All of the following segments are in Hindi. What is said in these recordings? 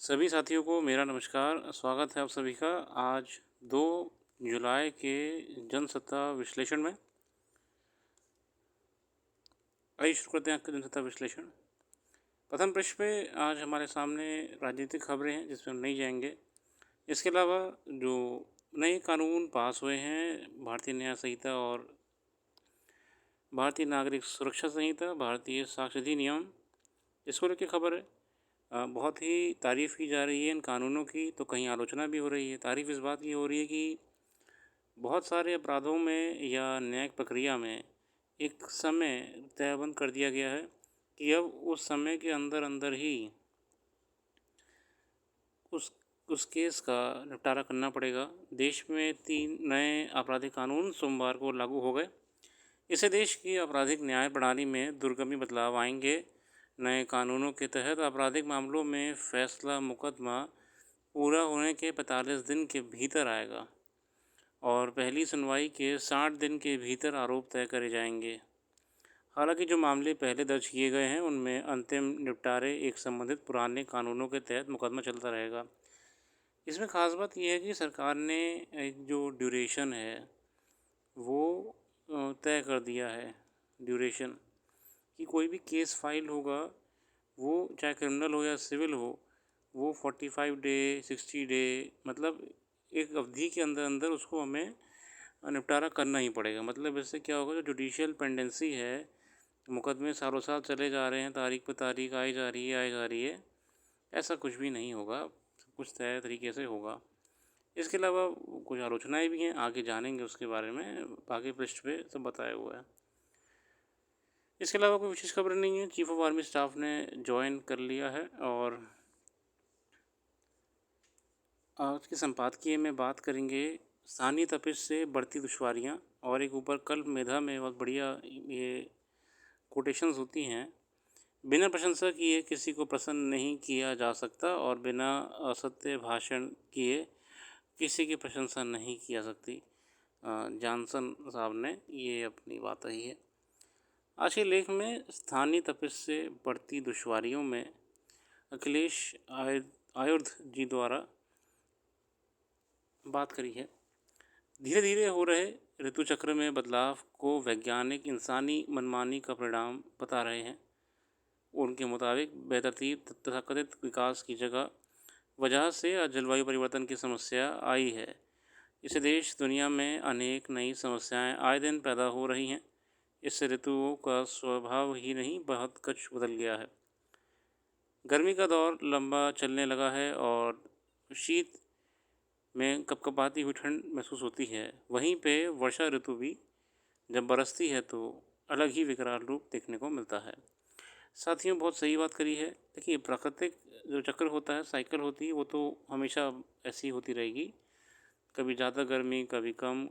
सभी साथियों को मेरा नमस्कार। स्वागत है आप सभी का आज 2 जुलाई के जनसत्ता विश्लेषण में। आइए शुरू करते हैं आज का जनसत्ता विश्लेषण। प्रथम पृष्ठ पे आज हमारे सामने राजनीतिक खबरें हैं जिसमें हम नहीं जाएंगे। इसके अलावा जो नए कानून पास हुए हैं, भारतीय न्याय संहिता और भारतीय नागरिक सुरक्षा संहिता, भारतीय साक्ष्य अधिनियम, इसको लेकर खबर है। बहुत ही तारीफ़ की जा रही है इन कानूनों की, तो कहीं आलोचना भी हो रही है। तारीफ़ इस बात की हो रही है कि बहुत सारे अपराधों में या न्यायिक प्रक्रिया में एक समय तयबंद कर दिया गया है कि अब उस समय के अंदर अंदर ही उस उस केस का निपटारा करना पड़ेगा। देश में 3 नए आपराधिक कानून सोमवार को लागू हो गए। इससे देश की आपराधिक न्याय प्रणाली में दूरगामी बदलाव आएंगे। नए कानूनों के तहत आपराधिक मामलों में फैसला मुकदमा पूरा होने के 45 दिन के भीतर आएगा और पहली सुनवाई के 60 दिन के भीतर आरोप तय करे जाएंगे। हालांकि जो मामले पहले दर्ज किए गए हैं उनमें अंतिम निपटारे एक संबंधित पुराने कानूनों के तहत मुकदमा चलता रहेगा। इसमें ख़ास बात यह है कि सरकार ने एक जो ड्यूरेशन है वो तय कर दिया है। ड्यूरेशन कि कोई भी केस फाइल होगा, वो चाहे क्रिमिनल हो या सिविल हो, वो 45 डे 60 डे मतलब एक अवधि के अंदर अंदर उसको हमें निपटारा करना ही पड़ेगा। मतलब इससे क्या होगा, जो जुडिशियल पेंडेंसी है, मुकदमे सालों साल चले जा रहे हैं, तारीख पे तारीख आई जा रही है ऐसा कुछ भी नहीं होगा, सब कुछ तय तरीके से होगा। इसके अलावा कुछ आलोचनाएं भी हैं, आगे जानेंगे उसके बारे में, आगे पृष्ठ पे सब बताया हुआ है। इसके अलावा कोई विशेष खबर नहीं है। चीफ ऑफ आर्मी स्टाफ ने ज्वाइन कर लिया है और आज के संपादकीय में बात करेंगे स्थानीय तपिश से बढ़ती दुश्वारियाँ, और एक ऊपर कल्प मेधा में बहुत बढ़िया ये कोटेशंस होती हैं। बिना प्रशंसा किए किसी को प्रसन्न नहीं किया जा सकता और बिना असत्य भाषण किए किसी की प्रशंसा नहीं की जा सकती। जॉनसन साहब ने ये अपनी बात कही है। आज के लेख में स्थानीय तपिश से बढ़ती दुश्वारियों में अखिलेश आयुर्ध जी द्वारा बात करी है। धीरे धीरे हो रहे ऋतु चक्र में बदलाव को वैज्ञानिक इंसानी मनमानी का परिणाम बता रहे हैं। उनके मुताबिक बेतरतीब तथाकथित विकास की वजह से आज जलवायु परिवर्तन की समस्या आई है। इसे देश दुनिया में अनेक नई समस्याएं आए दिन पैदा हो रही हैं। इससे ऋतुओं का स्वभाव ही नहीं, बहुत कुछ बदल गया है। गर्मी का दौर लंबा चलने लगा है और शीत में कपकपाती हुई ठंड महसूस होती है। वहीं पे वर्षा ऋतु भी जब बरसती है तो अलग ही विकराल रूप देखने को मिलता है। साथियों, बहुत सही बात करी है। देखिए, प्राकृतिक जो चक्र होता है, साइकिल होती है, वो तो हमेशा ऐसी होती रहेगी, कभी ज़्यादा गर्मी कभी कम।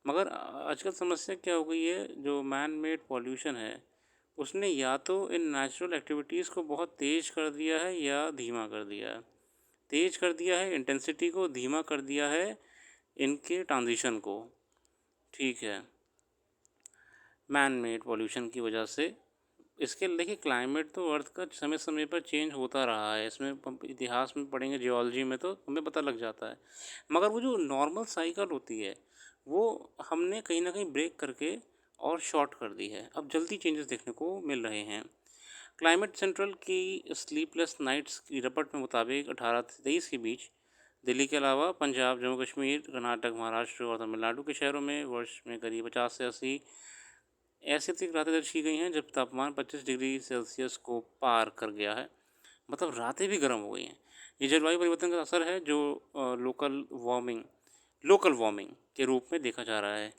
मगर आजकल समस्या क्या हो गई है, जो मैन मेड पॉल्यूशन है उसने या तो इन नेचुरल एक्टिविटीज़ को बहुत तेज़ कर दिया है या धीमा कर दिया है। तेज़ कर दिया है इंटेंसिटी को, धीमा कर दिया है इनके ट्रांजिशन को। ठीक है, मैन मेड पॉल्यूशन की वजह से इसके देखिए, क्लाइमेट तो अर्थ का समय समय पर चेंज होता रहा है। इसमें इतिहास में पढ़ेंगे, जियोलॉजी में, तो हमें पता लग जाता है। मगर वो जो नॉर्मल साइकिल होती है वो हमने कहीं ना कहीं ब्रेक करके और शॉर्ट कर दी है। अब जल्दी चेंजेस देखने को मिल रहे हैं। क्लाइमेट सेंट्रल की स्लीपलेस नाइट्स की रिपोर्ट में मुताबिक 18 से 23 के बीच दिल्ली के अलावा पंजाब, जम्मू कश्मीर, कर्नाटक, महाराष्ट्र और तमिलनाडु के शहरों में वर्ष में करीब 50 से 80 ऐसी अतिरिक्त रातें दर्ज की गई हैं जब तापमान 25 डिग्री सेल्सियस को पार कर गया है। मतलब रातें भी गर्म हो गई हैं। ये जलवायु परिवर्तन का असर है जो लोकल वार्मिंग के रूप में देखा जा रहा है।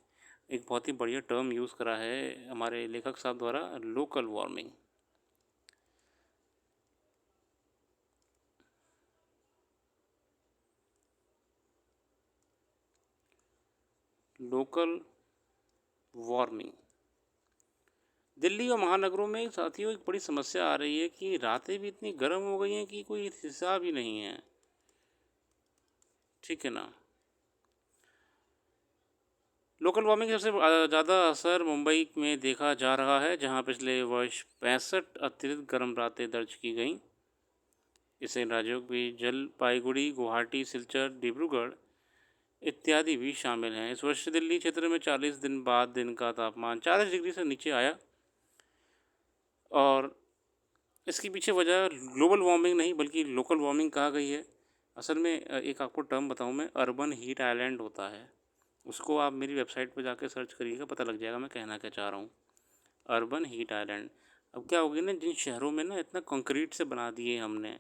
एक बहुत ही बढ़िया टर्म यूज़ करा है हमारे लेखक साहब द्वारा, local warming. Local warming Delhi और महानगरों में साथियों एक बड़ी समस्या आ रही है कि रातें भी इतनी गर्म हो गई हैं कि कोई हिसाब ही नहीं है। ठीक है ना। लोकल वार्मिंग सबसे ज़्यादा असर मुंबई में देखा जा रहा है, जहां पिछले वर्ष 65 अतिरिक्त गर्म रातें दर्ज की गईं। इससे इन राज्यों की जलपाईगुड़ी, गुवाहाटी, सिलचर, डिब्रूगढ़ इत्यादि भी शामिल हैं। इस वर्ष दिल्ली क्षेत्र में 40 दिन बाद दिन का तापमान 40 डिग्री से नीचे आया और इसके पीछे वजह ग्लोबल वार्मिंग नहीं बल्कि लोकल वार्मिंग कहा गई है। असल में एक आपको टर्म बताऊं मैं, अर्बन हीट आइलैंड होता है। उसको आप मेरी वेबसाइट पर जाकर सर्च करिएगा, पता लग जाएगा मैं कहना क्या चाह रहा हूँ। Urban heat island. अब क्या होगी ना, जिन शहरों में ना इतना कंक्रीट से बना दिए हमने,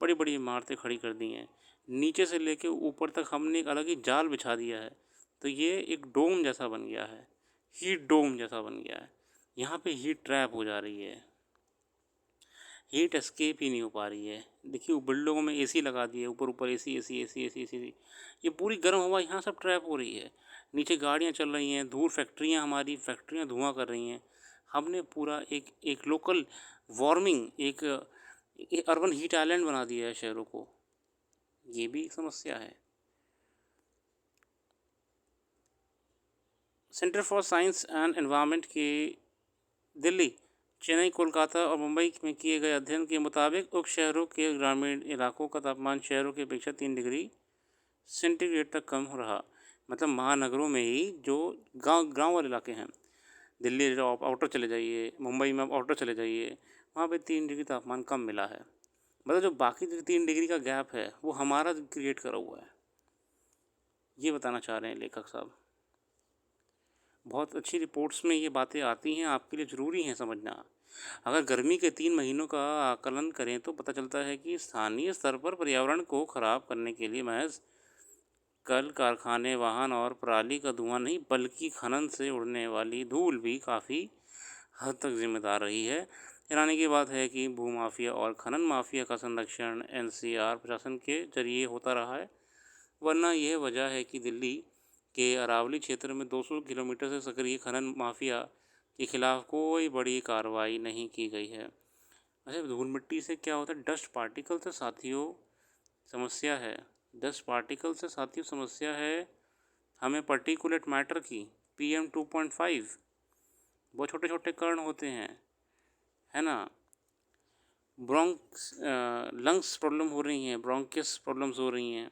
बड़ी बड़ी इमारतें खड़ी कर दी हैं, नीचे से लेके ऊपर तक हमने एक अलग ही जाल बिछा दिया है, तो ये एक डोम जैसा बन गया है, हीट डोम जैसा बन गया है। यहाँ पे हीट ट्रैप हो जा रही है, हीट एस्केप ही नहीं हो पा रही है। देखिए बिल्डिंगों में एसी लगा दिए, ऊपर ऊपर AC AC AC AC AC, ये पूरी गर्म हवा यहाँ सब ट्रैप हो रही है। नीचे गाड़ियाँ चल रही हैं, दूर फैक्ट्रियाँ, हमारी फैक्ट्रियाँ धुआं कर रही हैं। हमने पूरा एक एक लोकल वार्मिंग, एक अर्बन हीट आइलैंड बना दिया है शहरों को। ये भी एक समस्या है। Centre for science and environment के दिल्ली, चेन्नई, कोलकाता और मुंबई में किए गए अध्ययन के मुताबिक उक्त शहरों के ग्रामीण इलाकों का तापमान शहरों की अपेक्षा 3 डिग्री सेंटीग्रेड तक कम हो रहा। मतलब महानगरों में ही जो गांव गांव वाले इलाके हैं, दिल्ली आप आउटर चले जाइए, मुंबई में आप आउटर चले जाइए, वहाँ पे 3 डिग्री तापमान कम मिला है। मतलब जो बाकी 3 डिग्री का गैप है वो हमारा क्रिएट करा हुआ है, ये बताना चाह रहे हैं लेखक साहब। बहुत अच्छी रिपोर्ट्स में ये बातें आती हैं, आपके लिए ज़रूरी हैं समझना। अगर गर्मी के 3 महीनों का आकलन करें तो पता चलता है कि स्थानीय स्तर पर पर्यावरण को ख़राब करने के लिए महज कल कारखाने, वाहन और पराली का धुआं नहीं बल्कि खनन से उड़ने वाली धूल भी काफ़ी हद तक जिम्मेदार रही है। हैरानी की बात है कि भूमाफिया और खनन माफिया का संरक्षण एनसीआर प्रशासन के जरिए होता रहा है, वरना यह वजह है कि दिल्ली के अरावली क्षेत्र में 200 किलोमीटर से सक्रिय खनन माफिया के खिलाफ कोई बड़ी कार्रवाई नहीं की गई है। अच्छा, धूल मिट्टी से क्या होता है? डस्ट पार्टिकल से साथियों समस्या है, डस्ट पार्टिकल से साथियों समस्या है हमें पर्टिकुलेट मैटर की, PM2.5। बहुत छोटे छोटे कण होते हैं, है ना। लंग्स प्रॉब्लम हो रही हैं, ब्रोंकिस प्रॉब्लम्स हो रही हैं।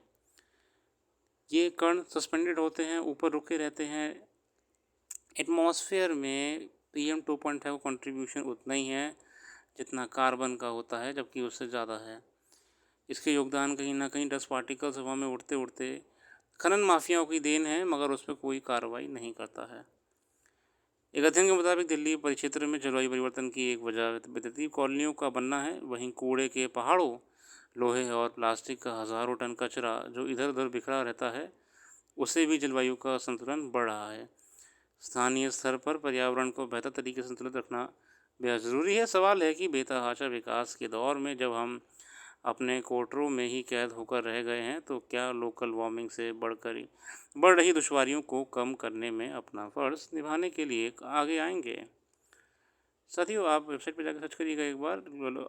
ये कण सस्पेंडेड होते हैं, ऊपर रुके रहते हैं एटमॉस्फेयर में। PM2.5 कंट्रीब्यूशन उतना ही है जितना कार्बन का होता है, जबकि उससे ज़्यादा है। इसके योगदान कहीं ना कहीं डस्ट पार्टिकल्स हवा में उड़ते उड़ते खनन माफियाओं की देन है, मगर उस पर कोई कार्रवाई नहीं करता है। एक अध्ययन के मुताबिक दिल्ली परिक्षेत्र में जलवायु परिवर्तन की एक वजह विद्युतीय कॉलोनियों का बनना है। वहीं कूड़े के पहाड़ों, लोहे और प्लास्टिक का हज़ारों टन कचरा जो इधर उधर बिखरा रहता है, उससे भी जलवायु का संतुलन बढ़ रहा है। स्थानीय स्तर पर पर्यावरण को बेहतर तरीके से संतुलित रखना बेहद ज़रूरी है। सवाल है कि बेतहाशा विकास के दौर में जब हम अपने कोटरों में ही कैद होकर रह गए हैं, तो क्या लोकल वार्मिंग से बढ़ रही दुश्वारियों को कम करने में अपना फ़र्ज़ निभाने के लिए आगे आएंगे? साथियों, आप वेबसाइट पर जाकर सर्च करिएगा एक बार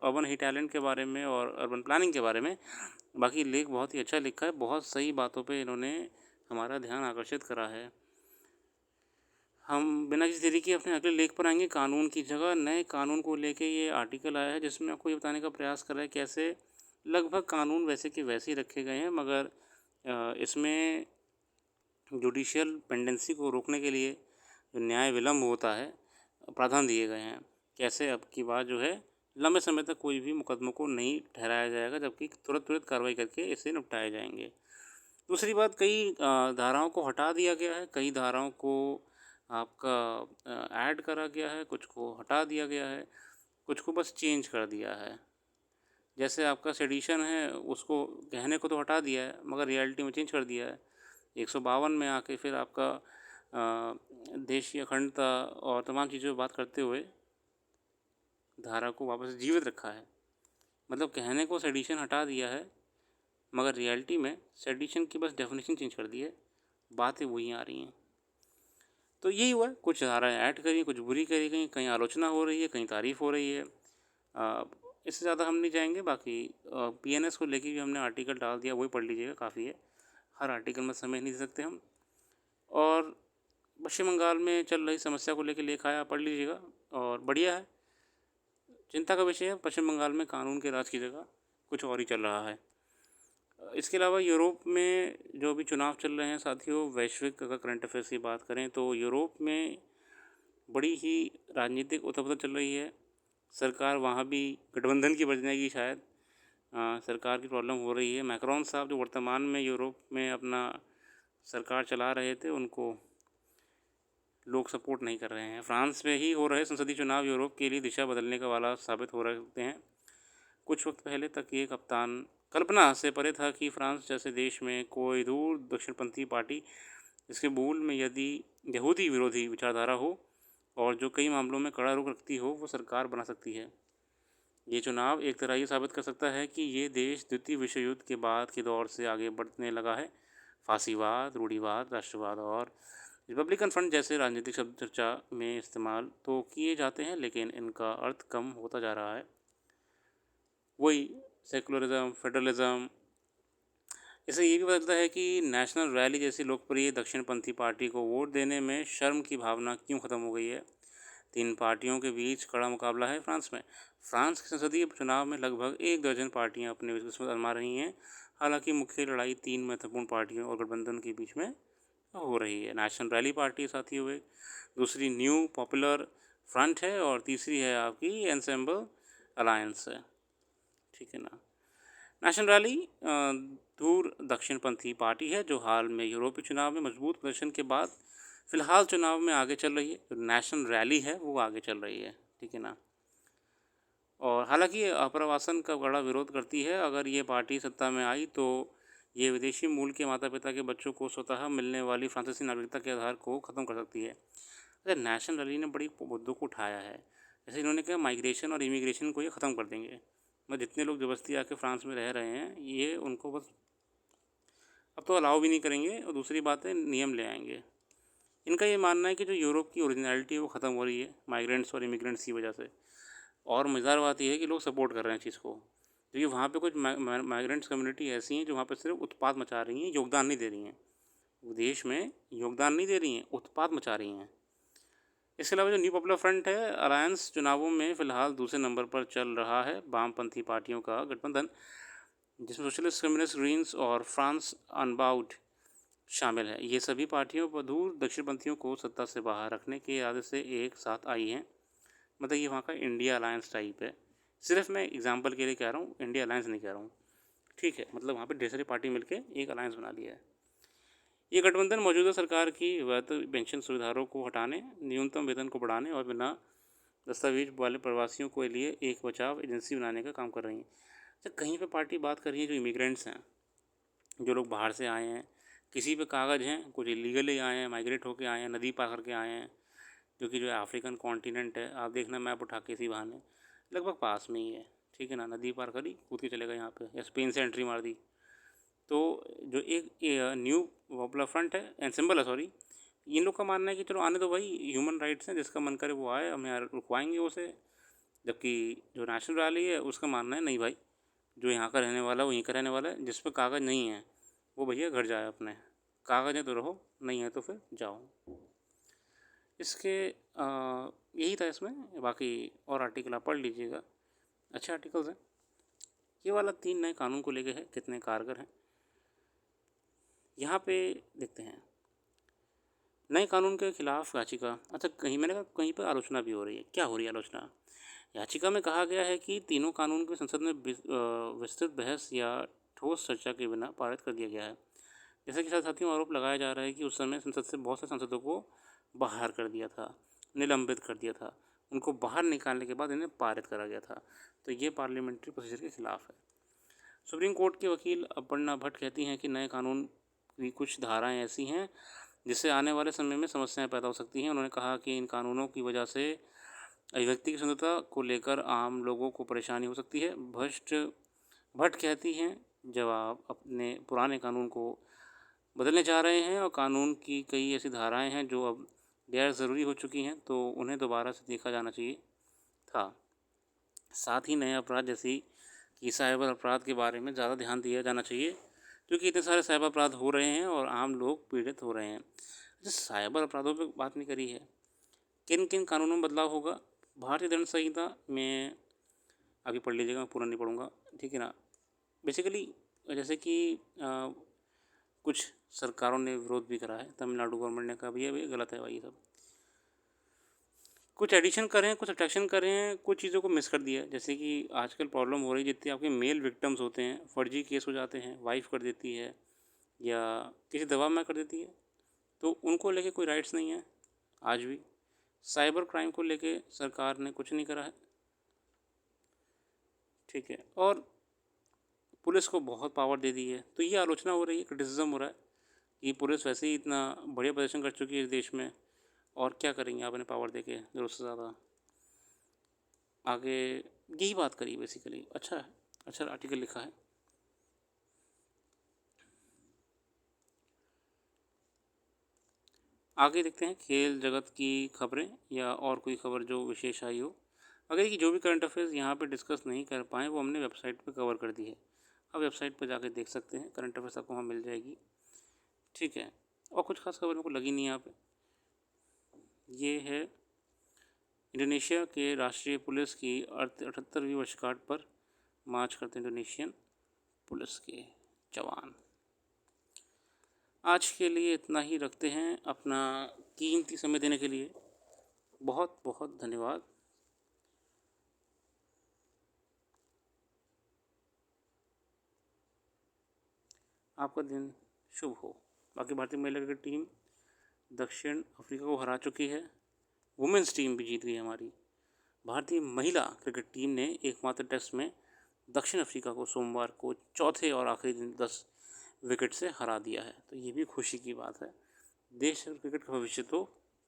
अर्बन हीट आइलैंड के बारे में और अर्बन प्लानिंग के बारे में। बाकी लेख बहुत ही अच्छा लिखा है, बहुत सही बातों पे इन्होंने हमारा ध्यान आकर्षित करा है। हम बिना किसी देरी के अपने अगले लेख पर आएंगे। कानून की जगह नए कानून को लेके ये आर्टिकल आया है, जिसमें आपको ये बताने का प्रयास कर रहा है कैसे लगभग कानून वैसे के वैसे ही रखे गए हैं, मगर इसमें जुडिशियल पेंडेंसी को रोकने के लिए जो न्याय विलम्ब होता है प्रावधान दिए गए हैं। कैसे अब की बात जो है लंबे समय तक कोई भी मुकदमों को नहीं ठहराया जाएगा, जबकि तुरंत कार्रवाई करके इसे निपटाए जाएंगे। दूसरी बात, कई धाराओं को हटा दिया गया है, कई धाराओं को आपका ऐड करा गया है, कुछ को हटा दिया गया है, कुछ को बस चेंज कर दिया है। जैसे आपका सेडिशन है, उसको कहने को तो हटा दिया है मगर रियलिटी में चेंज कर दिया है। 152 में आके फिर आपका देशीय अखंडता और तमाम चीज़ों पर बात करते हुए धारा को वापस जीवित रखा है। मतलब कहने को सेडिशन हटा दिया है मगर रियलिटी में सेडिशन की बस डेफिनेशन चेंज कर दी है, बातें वही आ रही हैं। तो यही हुआ, कुछ धाराएं ऐड करी, कुछ बुरी करी गई, कहीं आलोचना हो रही है, कहीं तारीफ़ हो रही है। इससे ज़्यादा हम नहीं जाएंगे। बाकी PNS को लेके भी हमने आर्टिकल डाल दिया, वही पढ़ लीजिएगा, काफ़ी है। हर आर्टिकल में समय नहीं दे सकते हम। और पश्चिम बंगाल में चल रही समस्या को लेकर लेख आया, पढ़ लीजिएगा और बढ़िया है। चिंता का विषय है, पश्चिम बंगाल में कानून के राज की जगह कुछ और ही चल रहा है। इसके अलावा यूरोप में जो अभी चुनाव चल रहे हैं साथियों, वैश्विक अगर करंट अफेयर्स की बात करें तो यूरोप में बड़ी ही राजनीतिक उथल-पुथल चल रही है। सरकार वहाँ भी गठबंधन की बन जाएगी शायद। सरकार की प्रॉब्लम हो रही है। मैक्रोन साहब जो वर्तमान में यूरोप में अपना सरकार चला रहे थे, उनको लोग सपोर्ट नहीं कर रहे हैं। फ्रांस में ही हो रहे संसदीय चुनाव यूरोप के लिए दिशा बदलने का वाला साबित हो रहे हैं। कुछ वक्त पहले तक ये कप्तान कल्पना से परे था कि फ्रांस जैसे देश में कोई दूर दक्षिणपंथी पार्टी इसके मूल में यदि यहूदी विरोधी विचारधारा हो और जो कई मामलों में कड़ा रुख रखती हो, वो सरकार बना सकती है। ये चुनाव एक तरह ये साबित कर सकता है कि ये देश द्वितीय विश्व युद्ध के बाद के दौर से आगे बढ़ने लगा है। फासीवाद, रूढ़िवाद, राष्ट्रवाद और रिपब्लिकन फ्रंट जैसे राजनीतिक शब्द चर्चा में इस्तेमाल तो किए जाते हैं, लेकिन इनका अर्थ कम होता जा रहा है। वही सेकुलरिज्म, फेडरलिज्म। इससे ये भी पता चलता है कि नेशनल रैली जैसी लोकप्रिय दक्षिणपंथी पार्टी को वोट देने में शर्म की भावना क्यों ख़त्म हो गई है। 3 पार्टियों के बीच कड़ा मुकाबला है फ्रांस में। फ्रांस के संसदीय चुनाव में लगभग 1 दर्जन पार्टियां अपनी किस्मत आजमा रही हैं। हालांकि मुख्य लड़ाई 3 महत्वपूर्ण पार्टियों और गठबंधन के बीच में हो रही है। नेशनल रैली पार्टी साथियों है, दूसरी न्यू पॉपुलर फ्रंट है और तीसरी है आपकी एनसेम्बल अलायंस है। ठीक है ना। नेशनल रैली दूर दक्षिणपंथी पार्टी है जो हाल में यूरोपीय चुनाव में मजबूत प्रदर्शन के बाद फिलहाल चुनाव में आगे चल रही है। जो नेशनल रैली है वो आगे चल रही है। ठीक है ना। और हालांकि अप्रवासन का बड़ा विरोध करती है। अगर ये पार्टी सत्ता में आई तो ये विदेशी मूल के माता पिता के बच्चों को स्वतः मिलने वाली फ्रांसीसी नागरिकता के आधार को ख़त्म कर सकती है। अगर नेशनल रैली ने बड़ी मुद्दों को उठाया है, जैसे इन्होंने कहा माइग्रेशन और इमिग्रेशन को ये ख़त्म कर देंगे। मतलब जितने लोग ज़बरदस्ती आके फ्रांस में रह रहे हैं, ये उनको बस अब तो अलाउ भी नहीं करेंगे और दूसरी बात है नियम ले आएंगे। इनका ये मानना है कि जो यूरोप की ओरिजिनलिटी है वो ख़त्म हो रही है माइग्रेंट्स और इमिग्रेंट्स की वजह से। और मज़ेदार बात यह है कि लोग सपोर्ट कर रहे हैं चीज़ को, क्योंकि वहाँ पे कुछ माइग्रेंट्स कम्युनिटी ऐसी हैं जो वहाँ पे सिर्फ उत्पात मचा रही हैं, योगदान नहीं दे रही हैं। देश में योगदान नहीं दे रही हैं, उत्पात मचा रही हैं। इसके अलावा जो न्यू पॉपुलर फ्रंट है अलायंस चुनावों में फ़िलहाल दूसरे नंबर पर चल रहा है। वामपंथी पार्टियों का गठबंधन जिसमें सोशलिस्ट, कम्युनिस्ट, ग्रीन्स और फ्रांस अनबाउड शामिल है। ये सभी पार्टियों पर दूर दक्षिणपंथियों को सत्ता से बाहर रखने के इरादे से एक साथ आई हैं। मतलब ये वहाँ का इंडिया अलायंस टाइप है। सिर्फ मैं एग्जांपल के लिए कह रहा हूँ, इंडिया अलायंस नहीं कह रहा हूँ। ठीक है, मतलब वहाँ पे ढेर सारी पार्टी मिलकर एक अलायंस बना लिया है। ये गठबंधन मौजूदा सरकार की वेतन पेंशन सुविधाओं को हटाने, न्यूनतम वेतन को बढ़ाने और बिना दस्तावेज वाले प्रवासियों के लिए एक बचाव एजेंसी बनाने का काम कर रही है। जब कहीं पे पार्टी बात कर रही है जो इमिग्रेंट्स हैं, जो लोग बाहर से आए हैं, किसी पे कागज़ हैं, कुछ इलीगली आए हैं, माइग्रेट होके आए हैं, नदी पार करके आए हैं, जो कि जो है अफ्रीकन कॉन्टिनेंट है। आप देखना मैप उठा के इसी बहाने लगभग पास में ही है। ठीक है ना। नदी पार करी, कूद के चले गए यहाँ पे, या स्पेन से एंट्री मार दी। तो जो एक न्यू पॉपुलर फ्रंट है, एनसेम्बल है सॉरी, इन लोग का मानना है कि चलो आने दो भाई, ह्यूमन राइट्स हैं, जिसका मन करे वो आए, हम यहाँ रुकवाएंगे उसे। जबकि जो नेशनल रैली है उसका मानना है नहीं भाई, जो यहाँ का रहने वाला वो यहीं का रहने वाला है, जिस पर कागज़ नहीं है वो भैया घर जाए अपने, कागज़ है तो रहो, नहीं है तो फिर जाओ। इसके यही था इसमें। बाकी और आर्टिकल आप पढ़ लीजिएगा, अच्छे आर्टिकल्स हैं। ये वाला 3 नए कानून को लेके है, कितने कारगर हैं यहाँ पे देखते हैं। नए कानून के खिलाफ याचिका। अच्छा, कहीं मैंने कहा कहीं पर आलोचना भी हो रही है। क्या हो रही है आलोचना? याचिका में कहा गया है कि तीनों कानून को संसद में विस्तृत बहस या ठोस चर्चा के बिना पारित कर दिया गया है। जैसे कि साथियों आरोप लगाया जा रहा है कि उस समय संसद से बहुत से सांसदों को बाहर कर दिया था, निलंबित कर दिया था। उनको बाहर निकालने के बाद इन्हें पारित करा गया था। तो ये पार्लियामेंट्री प्रोसीजर के खिलाफ है। सुप्रीम कोर्ट के वकील अपर्णा भट्ट कहती हैं कि नए कानून की कुछ धाराएं ऐसी हैं जिससे आने वाले समय में समस्याएं पैदा हो सकती हैं। उन्होंने कहा कि इन कानूनों की वजह से अभिव्यक्ति की स्वतंत्रता को लेकर आम लोगों को परेशानी हो सकती है। भट्ट कहती हैं जब आप अपने पुराने कानून को बदलने जा रहे हैं और कानून की कई ऐसी धाराएं हैं जो अब गैर ज़रूरी हो चुकी हैं, तो उन्हें दोबारा से देखा जाना चाहिए था। साथ ही नए अपराध जैसी कि साइबर अपराध के बारे में ज़्यादा ध्यान दिया जाना चाहिए, क्योंकि इतने सारे साइबर अपराध हो रहे हैं और आम लोग पीड़ित हो रहे हैं। अच्छा, साइबर अपराधों पर बात नहीं करी है, किन किन कानूनों में बदलाव होगा। भारतीय दंड संहिता में आगे पढ़ लीजिएगा, मैं पूरा नहीं पढ़ूंगा। ठीक है ना। बेसिकली जैसे कि कुछ सरकारों ने विरोध भी करा है, तमिलनाडु गवर्नमेंट ने कहा भैया ये गलत है भाई, ये सब कुछ एडिशन कर रहे हैं, कुछ सब्ट्रैक्शन कर रहे हैं, कुछ चीज़ों को मिस कर दिया है। जैसे कि आजकल प्रॉब्लम हो रही है, जितने आपके मेल विक्टिम्स होते हैं, फर्जी केस हो जाते हैं, वाइफ कर देती है या किसी दवा में कर देती है, तो उनको लेके कोई राइट्स नहीं है आज भी। साइबर क्राइम को लेके सरकार ने कुछ नहीं करा है, ठीक है। और पुलिस को बहुत पावर दे दी है, तो ये आलोचना हो रही है, क्रिटिसिज्म हो रहा है कि पुलिस वैसे ही इतना बढ़िया प्रदर्शन कर चुकी है इस देश में, और क्या करेंगे आपने पावर देके ज़रूरत से ज़्यादा आगे। यही बात करी बेसिकली। अच्छा है, अच्छा आर्टिकल लिखा है। आगे देखते हैं खेल जगत की खबरें या और कोई खबर जो विशेष आई हो। अगर कि जो भी करंट अफेयर्स यहाँ पे डिस्कस नहीं कर पाए वो हमने वेबसाइट पे कवर कर दी है, आप वेबसाइट पे जाके देख सकते हैं, करंट अफेयर्स आपको वहाँ मिल जाएगी, ठीक है। और कुछ खास खबर मेरे को लगी नहीं यहाँ पे। ये है इंडोनेशिया के राष्ट्रीय पुलिस की 78वीं वर्षगांठ पर मार्च करते इंडोनेशियन पुलिस के जवान। आज के लिए इतना ही रखते हैं, अपना कीमती समय देने के लिए बहुत बहुत धन्यवाद। आपका दिन शुभ हो। बाकी भारतीय महिला क्रिकेट टीम दक्षिण अफ्रीका को हरा चुकी है, वुमेंस टीम भी जीत गई हमारी। भारतीय महिला क्रिकेट टीम ने एकमात्र टेस्ट में दक्षिण अफ्रीका को सोमवार को चौथे और आखिरी दिन 10 विकेट से हरा दिया है, तो ये भी खुशी की बात है। देश और क्रिकेट का भविष्य तो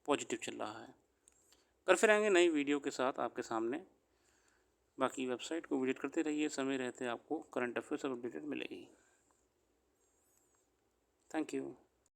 पॉजिटिव चल रहा है। कल फिर आएंगे नई वीडियो के साथ आपके सामने। बाकी वेबसाइट को विजिट करते रहिए, समय रहते आपको करंट अफेयर्स अपडेटेड मिलेगी। Thank you.